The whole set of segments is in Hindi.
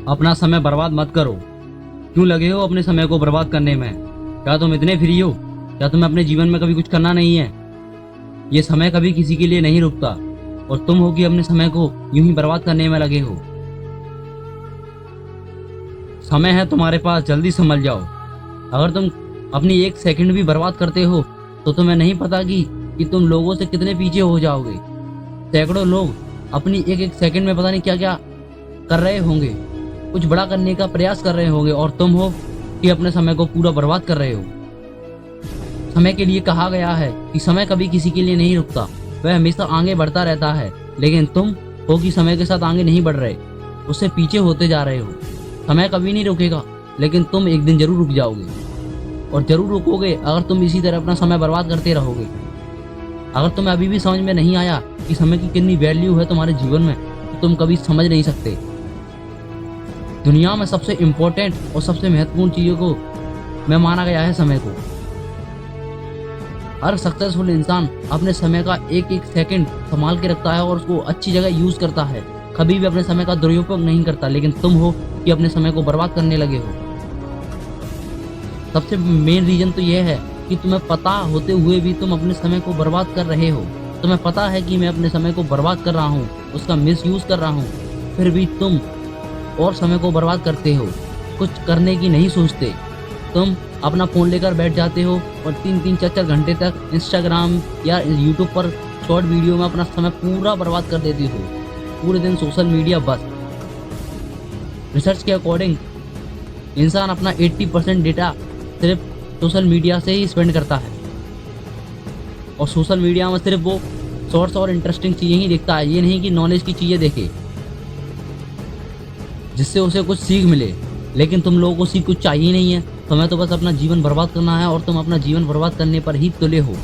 अपना समय बर्बाद मत करो। क्यों लगे हो अपने समय को बर्बाद करने में? क्या तुम इतने फ्री हो? क्या तुम्हें अपने जीवन में कभी कुछ करना नहीं है? ये समय कभी किसी के लिए नहीं रुकता और तुम हो कि अपने समय को यूं ही बर्बाद करने में लगे हो। समय है तुम्हारे पास, जल्दी संभल जाओ। अगर तुम अपनी एक सेकंड भी बर्बाद करते हो तो तुम्हें नहीं पता कि तुम लोगों से कितने पीछे हो जाओगे। सैकड़ों लोग अपनी एक एक सेकंड में पता नहीं क्या क्या कर रहे होंगे, कुछ बड़ा करने का प्रयास कर रहे होंगे, और तुम हो कि अपने समय को पूरा बर्बाद कर रहे हो। समय के लिए कहा गया है कि समय कभी किसी के लिए नहीं रुकता, वह हमेशा आगे बढ़ता रहता है। लेकिन तुम हो कि समय के साथ आगे नहीं बढ़ रहे, उससे पीछे होते जा रहे हो। समय कभी नहीं रुकेगा, लेकिन तुम एक दिन जरूर रुक जाओगे, और जरूर रुकोगे अगर तुम इसी तरह अपना समय बर्बाद करते रहोगे। अगर तुम्हें अभी भी समझ में नहीं आया कि समय की कितनी वैल्यू है तुम्हारे जीवन में, तो तुम कभी समझ नहीं सकते। दुनिया में सबसे इम्पोर्टेंट और सबसे महत्वपूर्ण चीजों को में माना गया है समय को। हर सक्सेसफुल इंसान अपने समय का एक एक सेकंड संभाल के रखता है और उसको अच्छी जगह यूज करता है, कभी भी अपने समय का दुरुपयोग नहीं करता। लेकिन तुम हो कि अपने समय को बर्बाद करने लगे हो। सबसे मेन रीजन तो यह है कि तुम्हें पता होते हुए भी तुम अपने समय को बर्बाद कर रहे हो। तुम्हें पता है कि मैं अपने समय को बर्बाद कर रहा हूँ, उसका मिस यूज कर रहा हूँ, फिर भी तुम और समय को बर्बाद करते हो। कुछ करने की नहीं सोचते। तुम अपना फ़ोन लेकर बैठ जाते हो और 3-3 4-4 घंटे तक इंस्टाग्राम या यूट्यूब पर शॉर्ट वीडियो में अपना समय पूरा बर्बाद कर देती हो। पूरे दिन सोशल मीडिया बस। रिसर्च के अकॉर्डिंग इंसान अपना 80% डेटा सिर्फ सोशल मीडिया से ही स्पेंड करता है, और सोशल मीडिया में सिर्फ वो शॉर्ट्स और इंटरेस्टिंग चीज़ें ही देखता है। ये नहीं कि नॉलेज की चीज़ें देखे जिससे उसे कुछ सीख मिले। लेकिन तुम लोगों को सीख कुछ चाहिए नहीं है, तुम्हें तो बस अपना जीवन बर्बाद करना है, और तुम अपना जीवन बर्बाद करने पर ही तुले हो।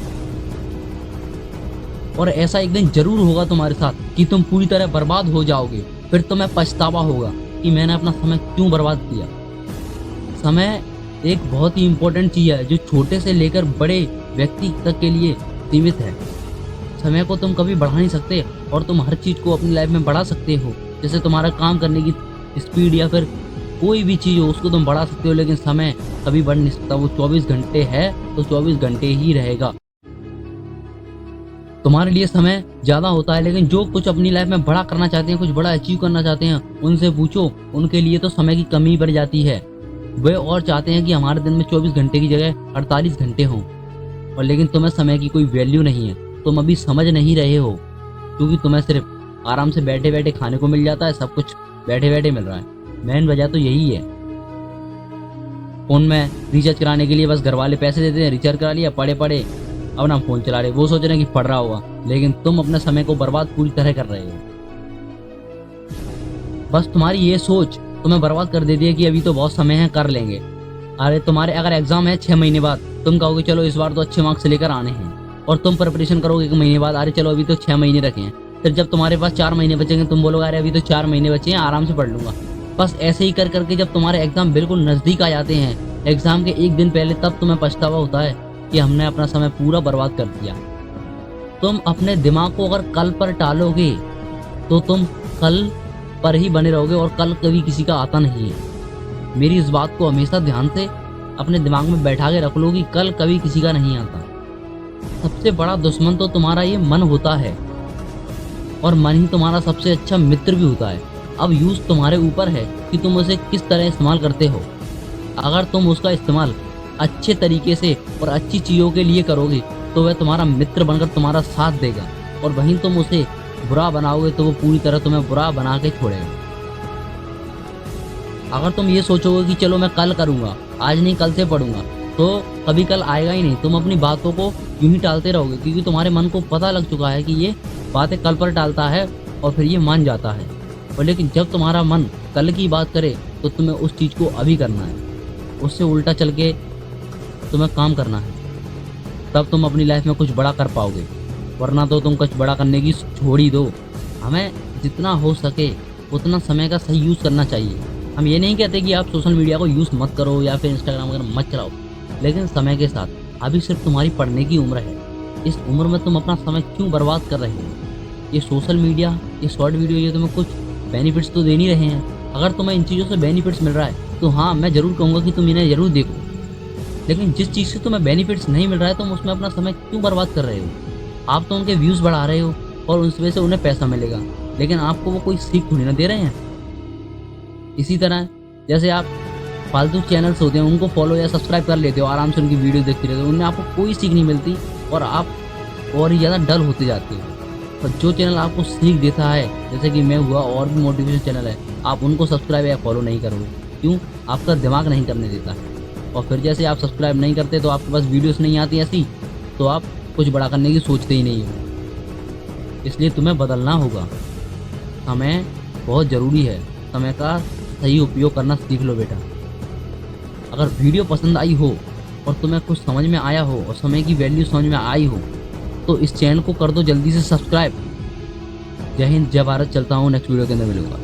और ऐसा एक दिन जरूर होगा तुम्हारे साथ कि तुम पूरी तरह बर्बाद हो जाओगे। फिर तुम्हें पछतावा होगा कि मैंने अपना समय क्यों बर्बाद किया। समय एक बहुत ही इम्पोर्टेंट चीज़ है जो छोटे से लेकर बड़े व्यक्ति तक के लिए सीमित है। समय को तुम कभी बढ़ा नहीं सकते, और तुम हर चीज़ को अपनी लाइफ में बढ़ा सकते हो। जैसे तुम्हारा काम करने की स्पीड या फिर कोई भी चीज़ हो उसको तुम बढ़ा सकते हो, लेकिन समय कभी बढ़ नहीं सकता। वो 24 घंटे है तो 24 घंटे ही रहेगा। तुम्हारे लिए समय ज़्यादा होता है, लेकिन जो कुछ अपनी लाइफ में बड़ा करना चाहते हैं, कुछ बड़ा अचीव करना चाहते हैं, उनसे पूछो, उनके लिए तो समय की कमी बढ़ जाती है। वे और चाहते हैं कि हमारे दिन में 24 घंटे की जगह 48 घंटे हों, और लेकिन तुम्हें समय की कोई वैल्यू नहीं है। तुम अभी समझ नहीं रहे हो, क्योंकि तुम्हें सिर्फ आराम से बैठे बैठे खाने को मिल जाता है, सब कुछ बैठे बैठे मिल रहा है। मेन वजह तो यही है। फ़ोन में रिचार्ज कराने के लिए बस घर वाले पैसे देते हैं, रिचार्ज करा लिया, पड़े पड़े अपना फ़ोन चला रहे। वो सोच रहे हैं कि पढ़ रहा होगा, लेकिन तुम अपने समय को बर्बाद पूरी तरह कर रहे हो। बस तुम्हारी ये सोच तुम्हें बर्बाद कर देती है कि अभी तो बहुत समय है, कर लेंगे। अरे तुम्हारे अगर एग्जाम है 6 महीने बाद, तुम कहोगे चलो इस बार तो अच्छे मार्क्स लेकर आने हैं, और तुम प्रिपरेशन करोगे 1 महीने बाद, अरे चलो अभी तो 6 महीने रखे हैं। फिर जब तुम्हारे पास 4 महीने बचेंगे, तुम बोलोगे अरे अभी तो 4 महीने बचे हैं, आराम से पढ़ लूंगा। बस ऐसे ही कर करके जब तुम्हारे एग्जाम बिल्कुल नज़दीक आ जाते हैं, एग्जाम के एक दिन पहले, तब तुम्हें पछतावा होता है कि हमने अपना समय पूरा बर्बाद कर दिया। तुम अपने दिमाग को अगर कल पर टालोगे तो तुम कल पर ही बने रहोगे, और कल कभी किसी का आता नहीं है। मेरी इस बात को हमेशा ध्यान से अपने दिमाग में बैठा के रख लो कि कल कभी किसी का नहीं आता। सबसे बड़ा दुश्मन तो तुम्हारा ये मन होता है, और मन ही तुम्हारा सबसे अच्छा मित्र भी होता है। अब यूज़ तुम्हारे ऊपर है कि तुम उसे किस तरह इस्तेमाल करते हो। अगर तुम उसका इस्तेमाल अच्छे तरीके से और अच्छी चीज़ों के लिए करोगे तो वह तुम्हारा मित्र बनकर तुम्हारा साथ देगा, और वहीं तुम उसे बुरा बनाओगे तो वो पूरी तरह तुम्हें बुरा बना के छोड़ेगा। अगर तुम ये सोचोगे कि चलो मैं कल करूँगा, आज नहीं कल से पढ़ूंगा, तो कभी कल आएगा ही नहीं। तुम अपनी बातों को यूं ही टालते रहोगे, क्योंकि तुम्हारे मन को पता लग चुका है कि ये बातें कल पर टालता है, और फिर ये मान जाता है। और लेकिन जब तुम्हारा मन कल की बात करे तो तुम्हें उस चीज़ को अभी करना है, उससे उल्टा चल के तुम्हें काम करना है, तब तुम अपनी लाइफ में कुछ बड़ा कर पाओगे। वरना तो तुम कुछ बड़ा करने की छोड़ ही दो। हमें जितना हो सके उतना समय का सही यूज़ करना चाहिए। हम ये नहीं कहते कि आप सोशल मीडिया को यूज़ मत करो या फिर इंस्टाग्राम वगैरह मत चलाओ, लेकिन समय के साथ अभी सिर्फ तुम्हारी पढ़ने की उम्र है। इस उम्र में तुम अपना समय क्यों बर्बाद कर रहे हो? ये सोशल मीडिया, ये शॉर्ट वीडियो, ये तुम्हें कुछ बेनिफिट्स तो दे नहीं रहे हैं। अगर तुम्हें इन चीज़ों से बेनिफिट्स मिल रहा है तो हाँ, मैं ज़रूर कहूँगा कि तुम इन्हें ज़रूर देखो। लेकिन जिस चीज़ से तुम्हें बेनिफिट्स नहीं मिल रहा है, तुम उसमें अपना समय क्यों बर्बाद कर रहे हो? आप तो उनके व्यूज़ बढ़ा रहे हो और उस वजह से उन्हें पैसा मिलेगा, लेकिन आपको वो कोई सीख थोड़ी ना दे रहे हैं। इसी तरह जैसे आप फालतू चैनल्स होते हैं उनको फॉलो या सब्सक्राइब कर लेते हो, आराम से उनकी वीडियो देखते रहते हो, उनमें आपको कोई सीख नहीं मिलती और आप और ही ज़्यादा डल होते जाते हो। और जो चैनल आपको सीख देता है, जैसे कि मैं हुआ, और भी मोटिवेशन चैनल है, आप उनको सब्सक्राइब या फॉलो नहीं करोगे। क्यों? आपका दिमाग नहीं करने देता है। और फिर जैसे आप सब्सक्राइब नहीं करते तो आपके पास वीडियोस नहीं आती ऐसी, तो आप कुछ बड़ा करने की सोचते ही नहीं हो। इसलिए तुम्हें बदलना होगा। समय बहुत ज़रूरी है, समय का सही उपयोग करना सीख लो बेटा। अगर वीडियो पसंद आई हो और तुम्हें कुछ समझ में आया हो और समय की वैल्यू समझ में आई हो, तो इस चैनल को कर दो जल्दी से सब्सक्राइब। जय हिंद, जय भारत। चलता हूँ, नेक्स्ट वीडियो के अंदर मिलूंगा।